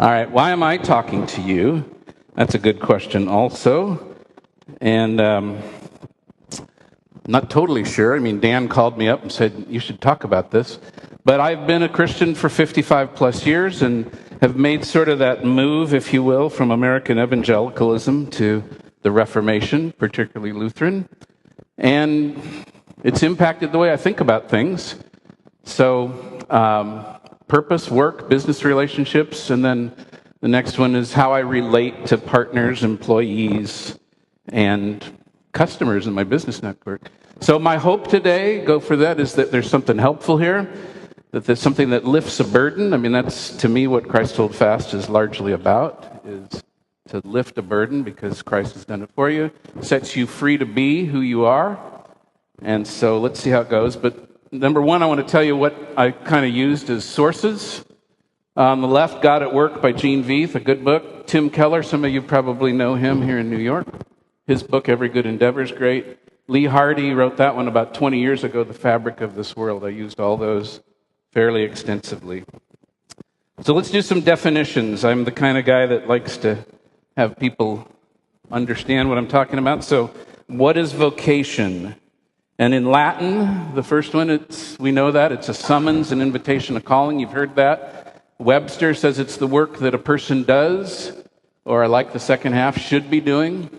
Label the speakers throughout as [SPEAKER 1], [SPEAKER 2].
[SPEAKER 1] All right, why am I talking to you? That's a good question also. And not totally sure. I mean, Dan called me up and said, you should talk about this. But I've been a Christian for 55 plus years and have made sort of that move, if you will, from American evangelicalism to the Reformation, particularly Lutheran. And it's impacted the way I think about things. So, purpose, work, business relationships, and then the next one is how I relate to partners, employees, and customers in my business network. So my hope today, go for that, is that there's something helpful here, that there's something that lifts a burden. I mean, that's, to me, what Christ Hold Fast is largely about, is to lift a burden because Christ has done it for you, sets you free to be who you are. And so let's see how it goes. But number one, I want to tell you what I kind of used as sources. On the left, God at Work by Gene Veith, a good book. Tim Keller, some of you probably know him here in New York. His book, Every Good Endeavor, is great. Lee Hardy wrote that one about 20 years ago, The Fabric of This World. I used all those fairly extensively. So let's do some definitions. I'm the kind of guy that likes to have people understand what I'm talking about. So what is vocation? And in Latin, the first one, we know that. It's a summons, an invitation, a calling. You've heard that. Webster says it's the work that a person does, or I like the second half, should be doing.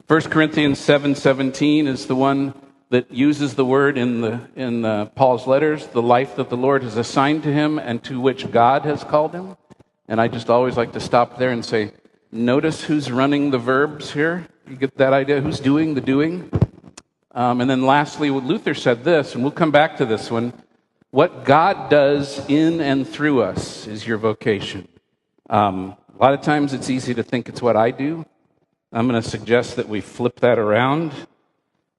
[SPEAKER 1] 1 Corinthians 7:17 is the one that uses the word in Paul's letters, the life that the Lord has assigned to him and to which God has called him. And I just always like to stop there and say, notice who's running the verbs here. You get that idea? Who's doing the doing? And then lastly, Luther said this, and we'll come back to this one. What God does in and through us is your vocation. A lot of times it's easy to think it's what I do. I'm going to suggest that we flip that around.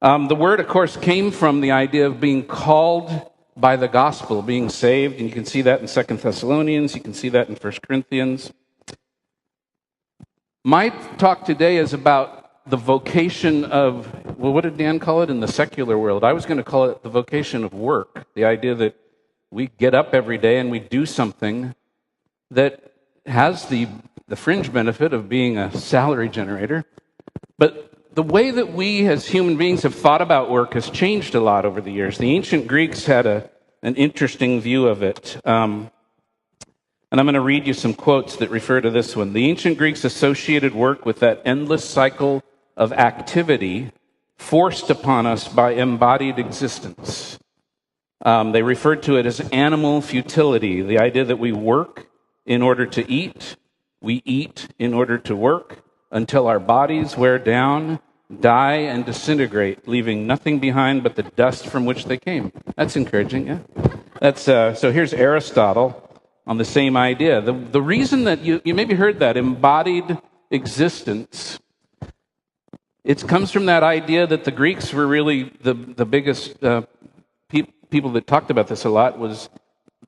[SPEAKER 1] The word, of course, came from the idea of being called by the gospel, being saved. And you can see that in 2 Thessalonians. You can see that in 1 Corinthians. My talk today is about the vocation of, well, what did Dan call it in the secular world? I was going to call it the vocation of work, the idea that we get up every day and we do something that has the fringe benefit of being a salary generator. But the way that we as human beings have thought about work has changed a lot over the years. The ancient Greeks had an interesting view of it. And I'm going to read you some quotes that refer to this one. The ancient Greeks associated work with that endless cycle of activity forced upon us by embodied existence. They referred to it as animal futility, the idea that we work in order to eat, we eat in order to work, until our bodies wear down, die, and disintegrate, leaving nothing behind but the dust from which they came. That's encouraging, yeah? That's so here's Aristotle on the same idea. The reason that you maybe heard that, embodied existence, it comes from that idea that the Greeks were really the biggest people that talked about this a lot, was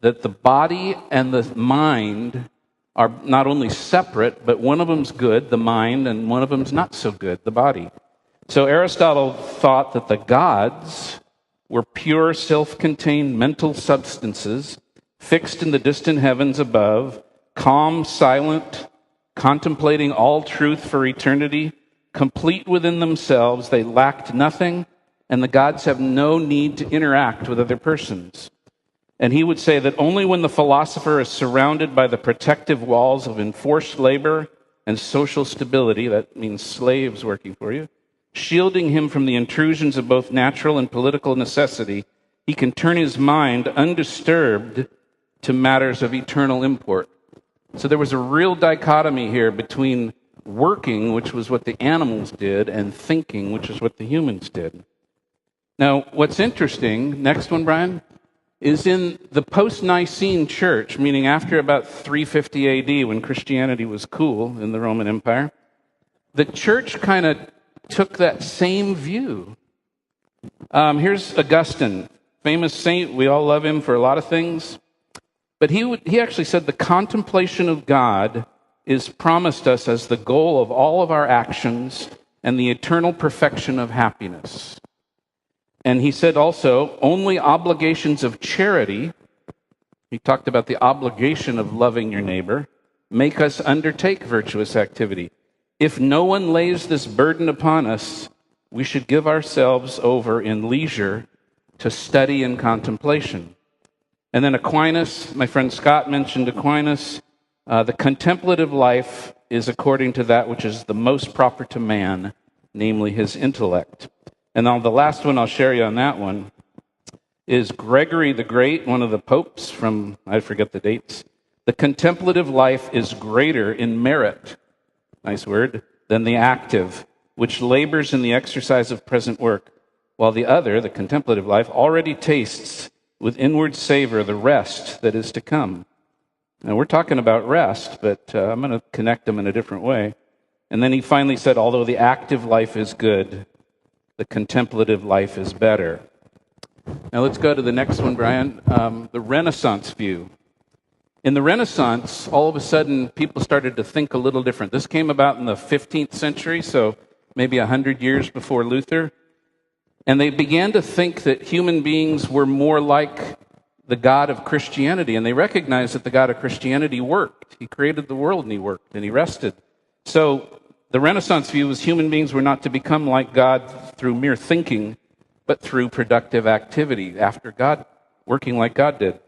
[SPEAKER 1] that the body and the mind are not only separate, but one of them's good, the mind, and one of them's not so good, the body. So Aristotle thought that the gods were pure, self-contained mental substances fixed in the distant heavens above, calm, silent, contemplating all truth for eternity, complete within themselves. They lacked nothing, and the gods have no need to interact with other persons. And he would say that only when the philosopher is surrounded by the protective walls of enforced labor and social stability, that means slaves working for you, shielding him from the intrusions of both natural and political necessity, he can turn his mind undisturbed to matters of eternal import. So there was a real dichotomy here between working, which was what the animals did, and thinking, which is what the humans did. Now, what's interesting, next one, Brian, is in the post-Nicene church, meaning after about 350 AD, when Christianity was cool in the Roman Empire, the church kind of took that same view. Here's Augustine, famous saint. We all love him for a lot of things. But he actually said the contemplation of God is promised us as the goal of all of our actions and the eternal perfection of happiness. And he said also, only obligations of charity, he talked about the obligation of loving your neighbor, make us undertake virtuous activity. If no one lays this burden upon us, we should give ourselves over in leisure to study and contemplation. And then Aquinas, my friend Scott mentioned Aquinas, the contemplative life is according to that which is the most proper to man, namely his intellect. And now the last one I'll share you on that one is Gregory the Great, one of the popes from, I forget the dates. The contemplative life is greater in merit, nice word, than the active, which labors in the exercise of present work, while the other, the contemplative life, already tastes with inward savor the rest that is to come. Now, we're talking about rest, but I'm going to connect them in a different way. And then he finally said, although the active life is good, the contemplative life is better. Now, let's go to the next one, Brian, the Renaissance view. In the Renaissance, all of a sudden, people started to think a little different. This came about in the 15th century, so maybe 100 years before Luther. And they began to think that human beings were more like the God of Christianity, and they recognized that the God of Christianity worked. He created the world, and he worked, and he rested. So the Renaissance view was human beings were not to become like God through mere thinking, but through productive activity, after God, working like God did.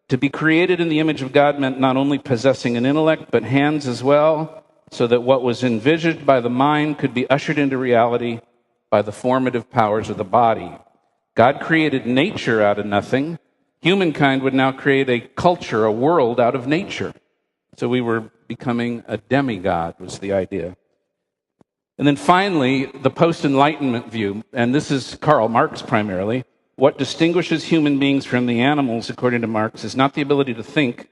[SPEAKER 1] To be created in the image of God meant not only possessing an intellect, but hands as well, so that what was envisaged by the mind could be ushered into reality by the formative powers of the body. God created nature out of nothing. Humankind would now create a culture, a world out of nature. So we were becoming a demigod, was the idea. And then finally, the post-Enlightenment view, and this is Karl Marx primarily. What distinguishes human beings from the animals, according to Marx, is not the ability to think,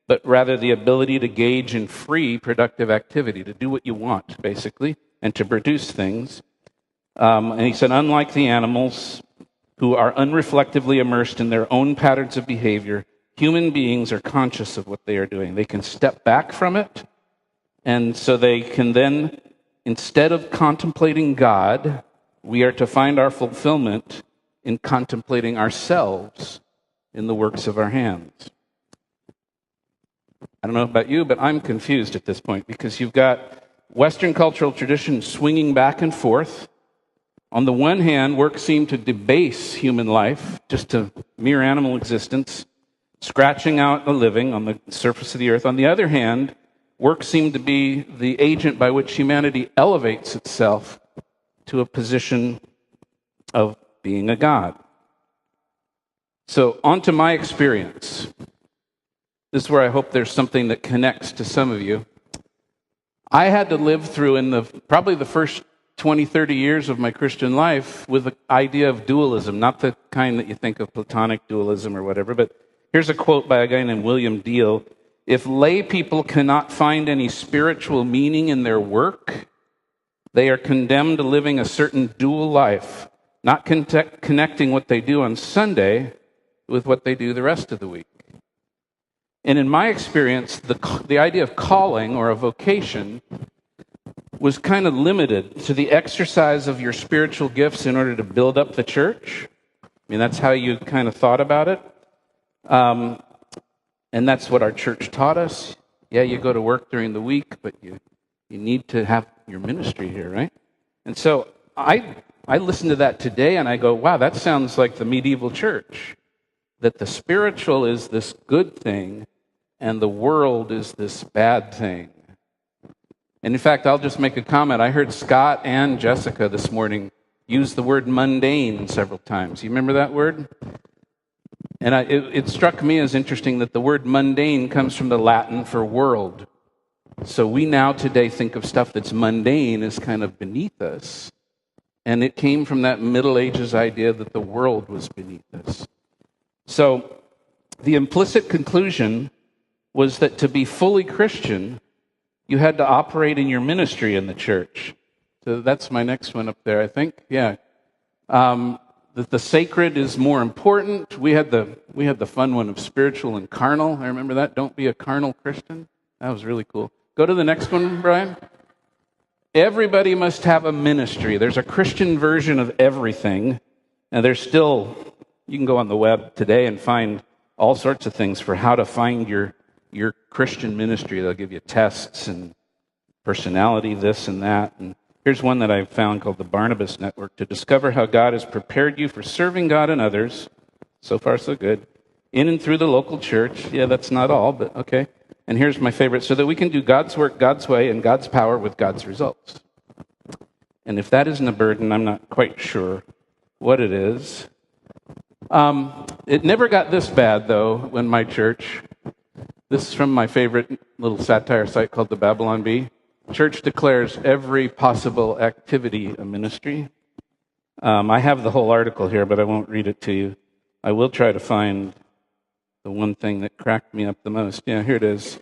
[SPEAKER 1] but rather the ability to engage in free, productive activity, to do what you want, basically, and to produce things. And he said, unlike the animals who are unreflectively immersed in their own patterns of behavior, human beings are conscious of what they are doing. They can step back from it, and so they can then, instead of contemplating God, we are to find our fulfillment in contemplating ourselves in the works of our hands. I don't know about you, but I'm confused at this point because you've got Western cultural tradition swinging back and forth. On the one hand, work seemed to debase human life just to mere animal existence, scratching out a living on the surface of the earth. On the other hand, work seemed to be the agent by which humanity elevates itself to a position of being a god. So, on to my experience. This is where I hope there's something that connects to some of you. I had to live through, in probably the first 20, 30 years of my Christian life, with the idea of dualism, not the kind that you think of Platonic dualism or whatever, but here's a quote by a guy named William Deal. If lay people cannot find any spiritual meaning in their work, they are condemned to living a certain dual life, not connecting what they do on Sunday with what they do the rest of the week. And in my experience, the idea of calling or a vocation was kind of limited to the exercise of your spiritual gifts in order to build up the church. I mean, that's how you kind of thought about it. And that's what our church taught us. Yeah, you go to work during the week, but you need to have your ministry here, right? And so I listen to that today and I go, wow, that sounds like the medieval church. That the spiritual is this good thing and the world is this bad thing. And in fact, I'll just make a comment. I heard Scott and Jessica this morning use the word mundane several times. You remember that word? And it struck me as interesting that the word mundane comes from the Latin for world. So we now today think of stuff that's mundane as kind of beneath us. And it came from that Middle Ages idea that the world was beneath us. So the implicit conclusion was that to be fully Christian, you had to operate in your ministry in the church. So that's my next one up there, I think. Yeah. That the sacred is more important. We had the fun one of spiritual and carnal. I remember that. Don't be a carnal Christian. That was really cool. Go to the next one, Brian. Everybody must have a ministry. There's a Christian version of everything. And there's still, you can go on the web today and find all sorts of things for how to find your your Christian ministry. They'll give you tests and personality, this and that. And here's one that I've found called the Barnabas Network, to discover how God has prepared you for serving God and others. So far, so good. In and through the local church. Yeah, that's not all, but okay. And here's my favorite, so that we can do God's work God's way and God's power with God's results. And if that isn't a burden, I'm not quite sure what it is. It never got this bad, though, when my church, this is from my favorite little satire site called the Babylon Bee. Church declares every possible activity a ministry. I have the whole article here, but I won't read it to you. I will try to find the one thing that cracked me up the most. Yeah, here it is.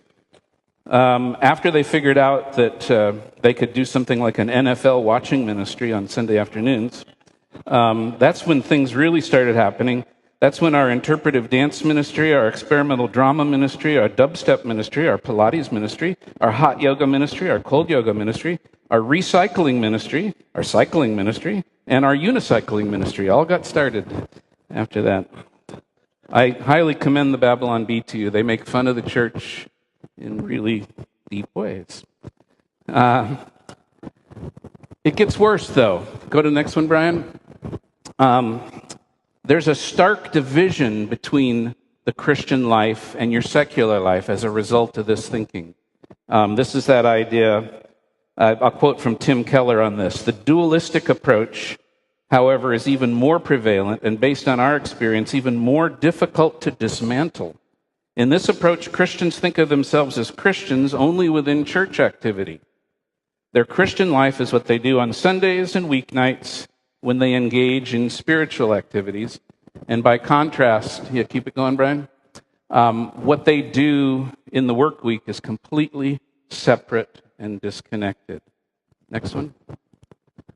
[SPEAKER 1] After they figured out that they could do something like an NFL watching ministry on Sunday afternoons, that's when things really started happening. That's when our interpretive dance ministry, our experimental drama ministry, our dubstep ministry, our Pilates ministry, our hot yoga ministry, our cold yoga ministry, our recycling ministry, our cycling ministry, and our unicycling ministry all got started after that. I highly commend the Babylon Bee to you. They make fun of the church in really deep ways. It gets worse, though. Go to the next one, Brian. There's a stark division between the Christian life and your secular life as a result of this thinking. This is that idea. I'll quote from Tim Keller on this. The dualistic approach, however, is even more prevalent and, based on our experience, even more difficult to dismantle. In this approach, Christians think of themselves as Christians only within church activity. Their Christian life is what they do on Sundays and weeknights when they engage in spiritual activities. And by contrast, yeah, keep it going, Brian. What they do in the work week is completely separate and disconnected. Next one.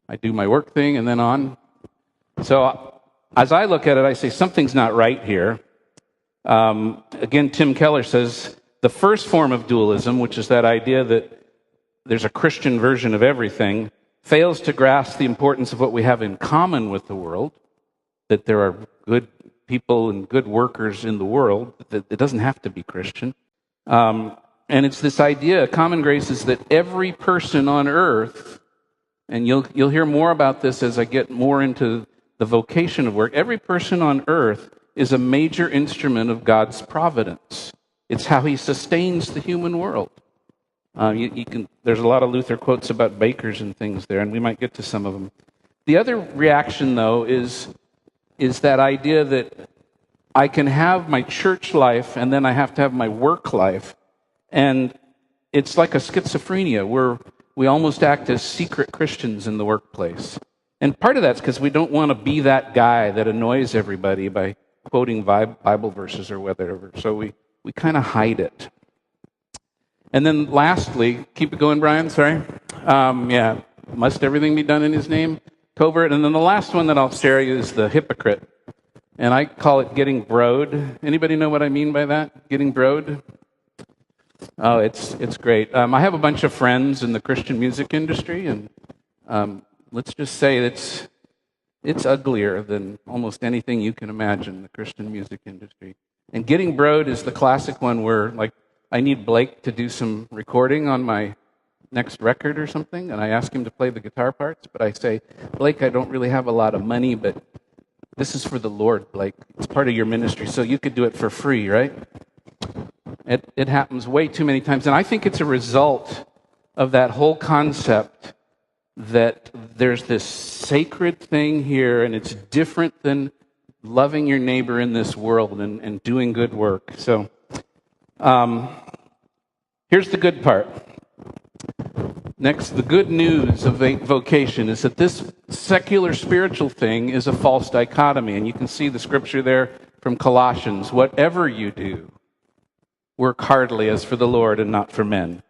[SPEAKER 1] I do my work thing and then on. So as I look at it, I say something's not right here. Again, Tim Keller says the first form of dualism, which is that idea that there's a Christian version of everything, fails to grasp the importance of what we have in common with the world, that there are good people and good workers in the world, that it doesn't have to be Christian. And it's this idea, common grace, is that every person on earth, and you'll hear more about this as I get more into the vocation of work, every person on earth is a major instrument of God's providence. It's how he sustains the human world. There's a lot of Luther quotes about bakers and things there, and we might get to some of them. The other reaction, though, is that idea that I can have my church life and then I have to have my work life, and it's like a schizophrenia where we almost act as secret Christians in the workplace. And part of that's because we don't want to be that guy that annoys everybody by quoting Bible verses or whatever, so we kind of hide it. And then lastly, keep it going, Brian, sorry. Must everything be done in his name? Covert. And then the last one that I'll share you is the hypocrite. And I call it getting broed. Anybody know what I mean by that? Getting broed? Oh, it's great. I have a bunch of friends in the Christian music industry, and let's just say it's uglier than almost anything you can imagine, the Christian music industry. And getting broed is the classic one where, like, I need Blake to do some recording on my next record or something, and I ask him to play the guitar parts, but I say, Blake, I don't really have a lot of money, but this is for the Lord, Blake. It's part of your ministry, so you could do it for free, right? It happens way too many times, and I think it's a result of that whole concept that there's this sacred thing here, and it's different than loving your neighbor in this world and doing good work. So here's the good part. Next, the good news of vocation is that this secular spiritual thing is a false dichotomy. And you can see the scripture there from Colossians. Whatever you do, work heartily as for the Lord and not for men.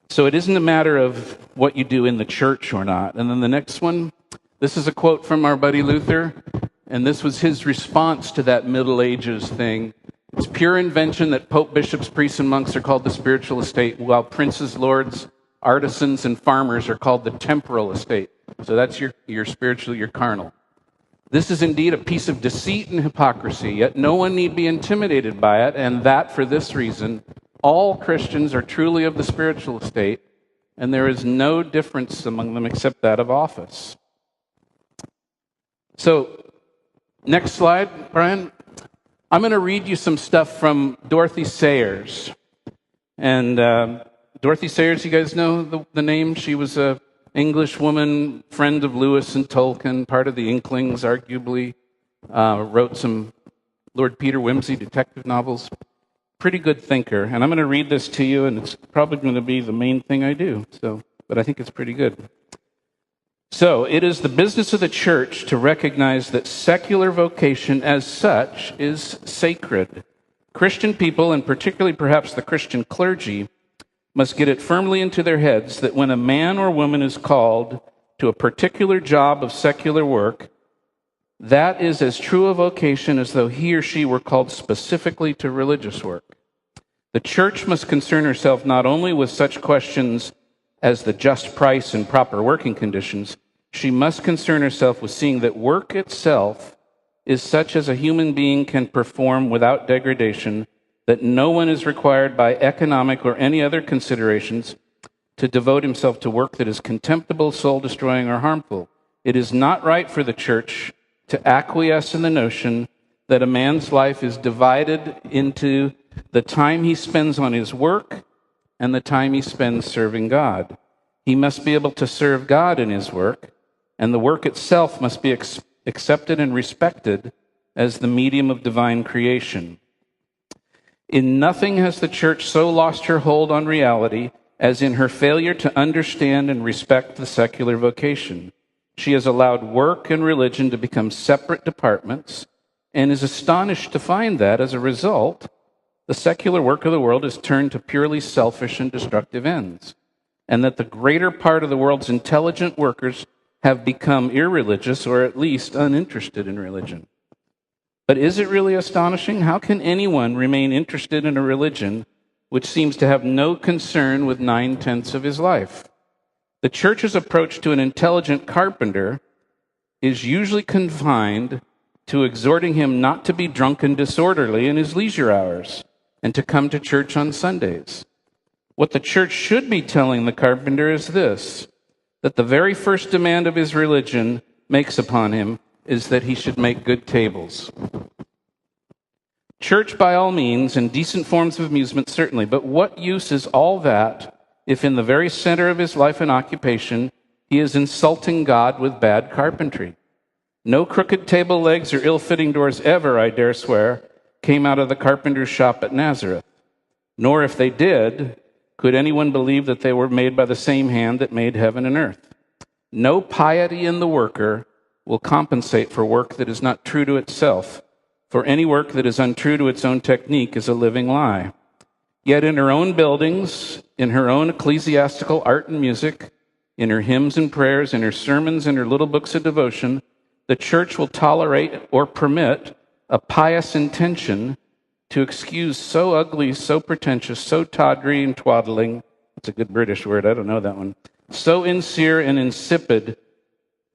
[SPEAKER 1] So it isn't a matter of what you do in the church or not. And then the next one, this is a quote from our buddy Luther. And this was his response to that Middle Ages thing. It's pure invention that Pope, bishops, priests, and monks are called the spiritual estate, while princes, lords, artisans, and farmers are called the temporal estate. So that's your spiritual, your carnal. This is indeed a piece of deceit and hypocrisy, yet no one need be intimidated by it, and that for this reason, all Christians are truly of the spiritual estate, and there is no difference among them except that of office. So, next slide, Brian. I'm going to read you some stuff from Dorothy Sayers. And Dorothy Sayers, you guys know the name? She was a English woman, friend of Lewis and Tolkien, part of the Inklings, arguably. Wrote some Lord Peter Wimsey detective novels. Pretty good thinker. And I'm going to read this to you, and it's probably going to be the main thing I do. But I think it's pretty good. So, it is the business of the church to recognize that secular vocation as such is sacred. Christian people, and particularly perhaps the Christian clergy, must get it firmly into their heads that when a man or woman is called to a particular job of secular work, that is as true a vocation as though he or she were called specifically to religious work. The church must concern herself not only with such questions as the just price and proper working conditions, she must concern herself with seeing that work itself is such as a human being can perform without degradation, that no one is required by economic or any other considerations to devote himself to work that is contemptible, soul-destroying, or harmful. It is not right for the church to acquiesce in the notion that a man's life is divided into the time he spends on his work and the time he spends serving God. He must be able to serve God in his work, and the work itself must be accepted and respected as the medium of divine creation. In nothing has the church so lost her hold on reality as in her failure to understand and respect the secular vocation. She has allowed work and religion to become separate departments and is astonished to find that, as a result, the secular work of the world is turned to purely selfish and destructive ends, and that the greater part of the world's intelligent workers have become irreligious or at least uninterested in religion. But is it really astonishing? How can anyone remain interested in a religion which seems to have no concern with 9/10 of his life? The church's approach to an intelligent carpenter is usually confined to exhorting him not to be drunk and disorderly in his leisure hours and to come to church on Sundays. What the church should be telling the carpenter is this, that the very first demand of his religion makes upon him is that he should make good tables. Church, by all means, and decent forms of amusement, certainly, but what use is all that if in the very center of his life and occupation he is insulting God with bad carpentry? No crooked table legs or ill-fitting doors ever, I dare swear, came out of the carpenter's shop at Nazareth. Nor, if they did, could anyone believe that they were made by the same hand that made heaven and earth. No piety in the worker will compensate for work that is not true to itself, for any work that is untrue to its own technique is a living lie. Yet in her own buildings, in her own ecclesiastical art and music, in her hymns and prayers, in her sermons and her little books of devotion, the church will tolerate or permit a pious intention to excuse so ugly, so pretentious, so tawdry and twaddling, it's a good British word, I don't know that one, so insincere and insipid,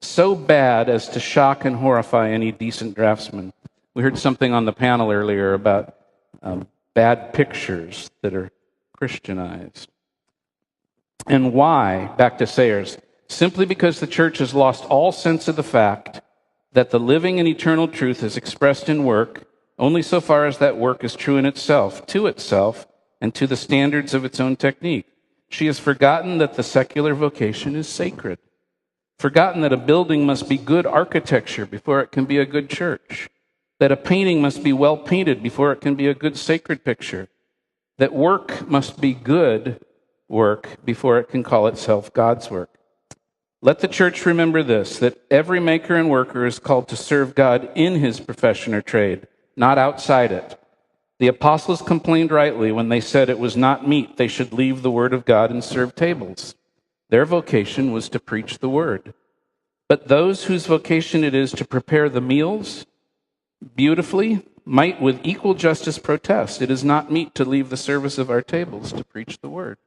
[SPEAKER 1] so bad as to shock and horrify any decent draftsman. We heard something on the panel earlier about bad pictures that are Christianized. And why? Back to Sayers. Simply because the church has lost all sense of the fact that the living and eternal truth is expressed in work only so far as that work is true in itself, to itself, and to the standards of its own technique. She has forgotten that the secular vocation is sacred, forgotten that a building must be good architecture before it can be a good church, that a painting must be well painted before it can be a good sacred picture, that work must be good work before it can call itself God's work. Let the church remember this, that every maker and worker is called to serve God in his profession or trade, not outside it. The apostles complained rightly when they said it was not meet they should leave the word of God and serve tables. Their vocation was to preach the word. But those whose vocation it is to prepare the meals beautifully might with equal justice protest, it is not meet to leave the service of our tables to preach the word.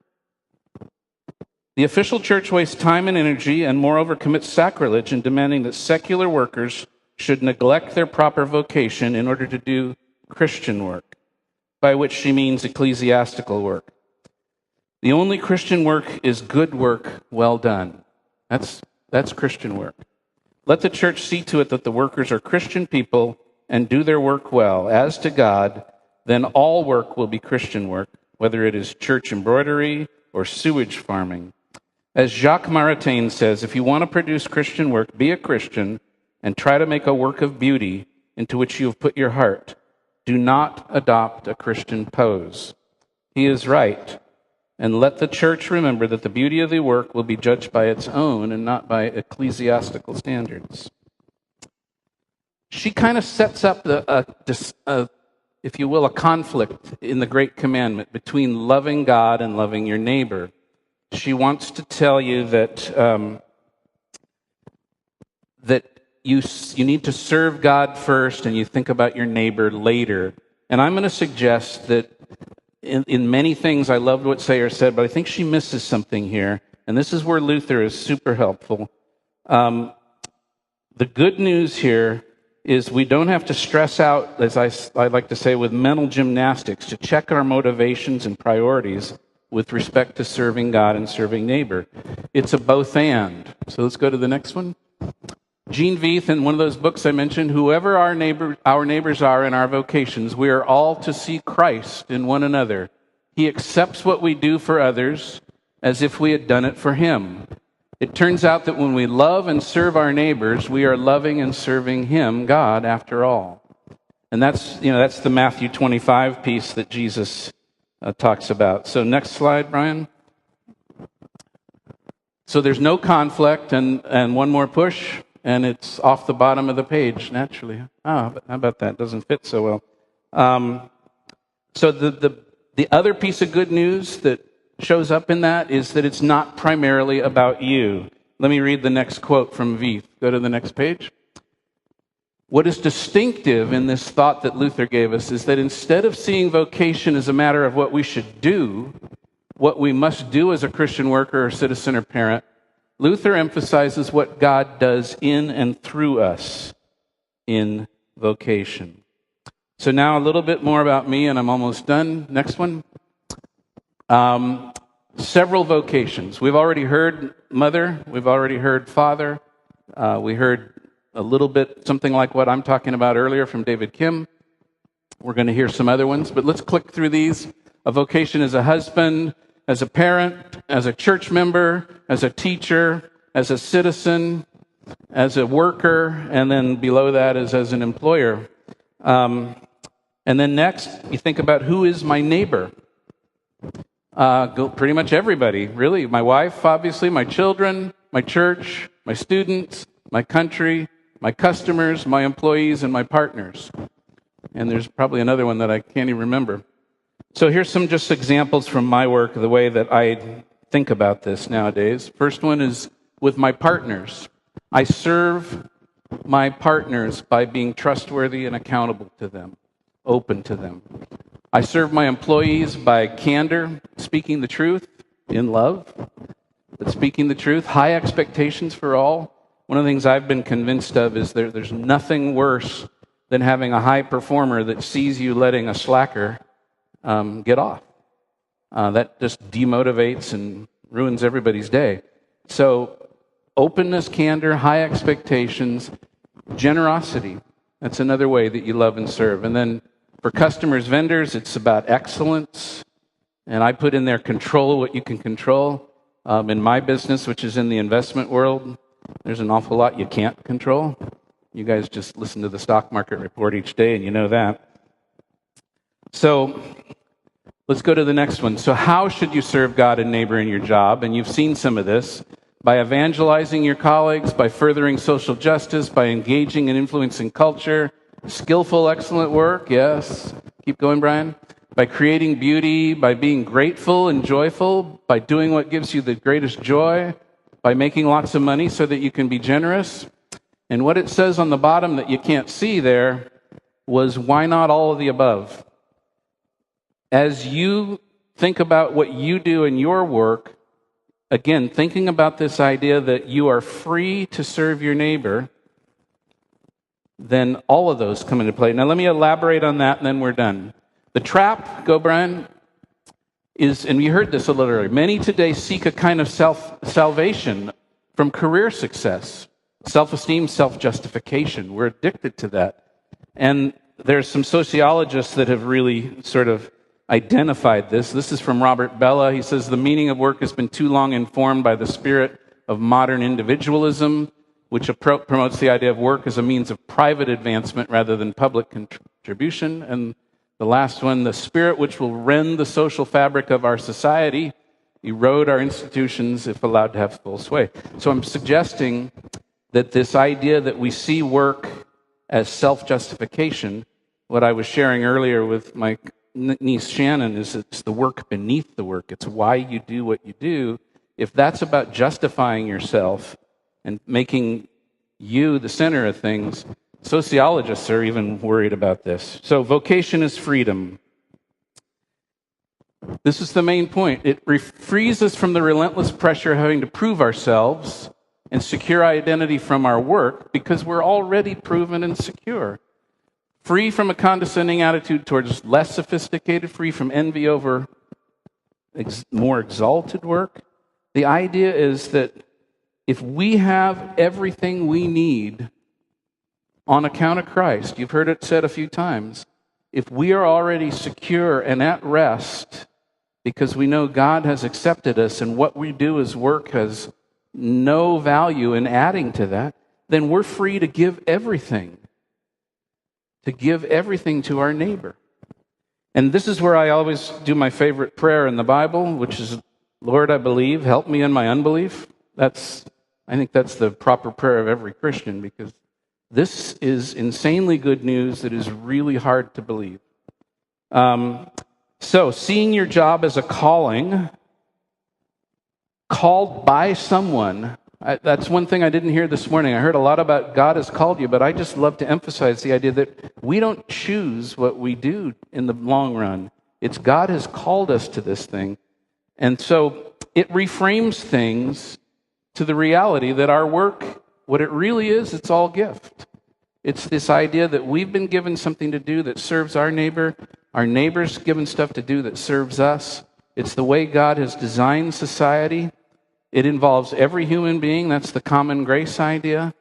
[SPEAKER 1] The official church wastes time and energy and moreover commits sacrilege in demanding that secular workers should neglect their proper vocation in order to do Christian work, by which she means ecclesiastical work. The only Christian work is good work well done. That's Christian work. Let the church see to it that the workers are Christian people and do their work well. As to God, then all work will be Christian work, whether it is church embroidery or sewage farming. As Jacques Maritain says, if you want to produce Christian work, be a Christian and try to make a work of beauty into which you have put your heart. Do not adopt a Christian pose. He is right. And let the church remember that the beauty of the work will be judged by its own and not by ecclesiastical standards. She kind of sets up, if you will, a conflict in the Great Commandment between loving God and loving your neighbor. She wants to tell you that you need to serve God first and you think about your neighbor later. And I'm going to suggest that in many things, I loved what Sayer said, but I think she misses something here. And this is where Luther is super helpful. The good news here is we don't have to stress out, as I like to say, with mental gymnastics to check our motivations and priorities with respect to serving God and serving neighbor. It's a both and. So let's go to the next one. Gene Veith, in one of those books I mentioned, whoever our neighbors are in our vocations, we are all to see Christ in one another. He accepts what we do for others as if we had done it for him. It turns out that when we love and serve our neighbors, we are loving and serving him, God, after all. And that's the Matthew 25 piece that Jesus talks about. So next slide, Brian. So there's no conflict, and one more push. And it's off the bottom of the page, naturally. How about that? Doesn't fit so well. So the other piece of good news that shows up in that is that it's not primarily about you. Let me read the next quote from Veith. Go to the next page. What is distinctive in this thought that Luther gave us is that instead of seeing vocation as a matter of what we should do, what we must do as a Christian worker or citizen or parent, Luther emphasizes what God does in and through us in vocation. So now a little bit more about me, and I'm almost done. Next one. Several vocations. We've already heard mother. We've already heard father. We heard a little bit, something like what I'm talking about earlier from David Kim. We're going to hear some other ones, but let's click through these. A vocation as a husband, as a parent, as a church member, as a teacher, as a citizen, as a worker, and then below that is as an employer. And then next, you think about who is my neighbor. Pretty much everybody, really. My wife, obviously, my children, my church, my students, my country, my customers, my employees, and my partners. And there's probably another one that I can't even remember. So here's some just examples from my work, the way that I think about this nowadays. First one is with my partners. I serve my partners by being trustworthy and accountable to them, open to them. I serve my employees by candor, speaking the truth in love, but speaking the truth, high expectations for all. One of the things I've been convinced of is there's nothing worse than having a high performer that sees you letting a slacker get off. That just demotivates and ruins everybody's day. So openness, candor, high expectations, generosity. That's another way that you love and serve. And then for customers, vendors, it's about excellence. And I put in there control what you can control. In my business, which is in the investment world, there's an awful lot you can't control. You guys just listen to the stock market report each day and you know that. So let's go to the next one. So how should you serve God and neighbor in your job? And you've seen some of this. By evangelizing your colleagues, by furthering social justice, by engaging and influencing culture, skillful, excellent work, yes. Keep going, Brian. By creating beauty, by being grateful and joyful, by doing what gives you the greatest joy, by making lots of money so that you can be generous. And what it says on the bottom that you can't see there was, why not all of the above? As you think about what you do in your work, again, thinking about this idea that you are free to serve your neighbor, then all of those come into play. Now, let me elaborate on that, and then we're done. The trap, go Brian, is, and you heard this a little earlier, many today seek a kind of salvation from career success, self-esteem, self-justification. We're addicted to that. And there's some sociologists that have really sort of identified this. This is from Robert Bella. He says, the meaning of work has been too long informed by the spirit of modern individualism, which promotes the idea of work as a means of private advancement rather than public contribution. And the last one, the spirit which will rend the social fabric of our society, erode our institutions if allowed to have full sway. So I'm suggesting that this idea that we see work as self-justification, what I was sharing earlier with my niece Shannon, is it's the work beneath the work. It's why you do what you do. If that's about justifying yourself and making you the center of things, sociologists are even worried about this. So vocation is freedom. This is the main point. It frees us from the relentless pressure of having to prove ourselves and secure identity from our work because we're already proven and secure. Free from a condescending attitude towards less sophisticated, free from envy over more exalted work. The idea is that if we have everything we need on account of Christ, you've heard it said a few times, if we are already secure and at rest because we know God has accepted us and what we do as work has no value in adding to that, then we're free to give everything to our neighbor. And this is where I always do my favorite prayer in the Bible, which is, Lord, I believe, help me in my unbelief. I think that's the proper prayer of every Christian, because this is insanely good news that is really hard to believe. So, seeing your job as a calling, called by someone, that's one thing I didn't hear this morning. I heard a lot about God has called you, but I just love to emphasize the idea that we don't choose what we do in the long run. It's God has called us to this thing. And so it reframes things to the reality that our work, what it really is, it's all gift. It's this idea that we've been given something to do that serves our neighbor's given stuff to do that serves us. It's the way God has designed society. It involves every human being. That's the common grace idea.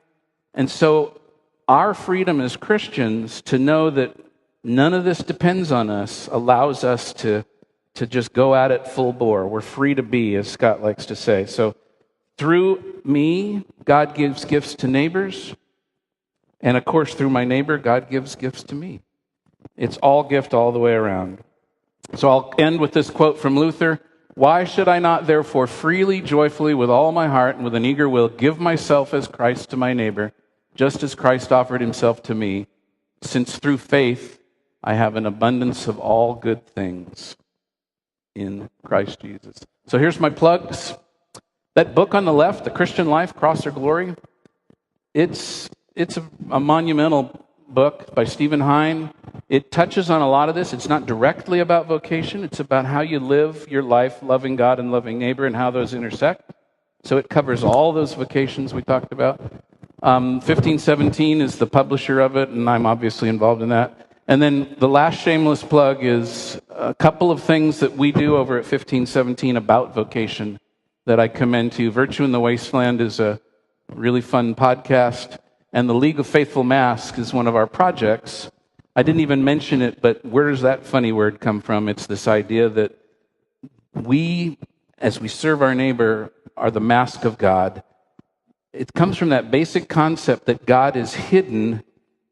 [SPEAKER 1] And so our freedom as Christians to know that none of this depends on us allows us to just go at it full bore. We're free to be, as Scott likes to say. So through me, God gives gifts to neighbors. And of course, through my neighbor, God gives gifts to me. It's all gift all the way around. So I'll end with this quote from Luther. Why should I not therefore freely, joyfully, with all my heart and with an eager will, give myself as Christ to my neighbor, just as Christ offered himself to me, since through faith I have an abundance of all good things in Christ Jesus. So here's my plugs. That book on the left, The Christian Life, Cross or Glory, it's a monumental book by Stephen Hine. It touches on a lot of this. It's not directly about vocation. It's about how you live your life loving God and loving neighbor and how those intersect. So it covers all those vocations we talked about. 1517 is the publisher of it, and I'm obviously involved in that. And then the last shameless plug is a couple of things that we do over at 1517 about vocation that I commend to you. Virtue in the Wasteland is a really fun podcast. And the League of Faithful Masks is one of our projects. I didn't even mention it, but where does that funny word come from? It's this idea that we, as we serve our neighbor, are the mask of God. It comes from that basic concept that God is hidden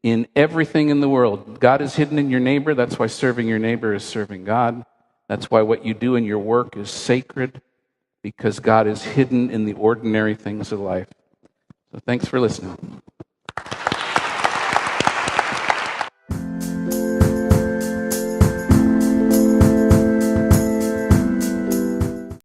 [SPEAKER 1] in everything in the world. God is hidden in your neighbor. That's why serving your neighbor is serving God. That's why what you do in your work is sacred, because God is hidden in the ordinary things of life. So thanks for listening.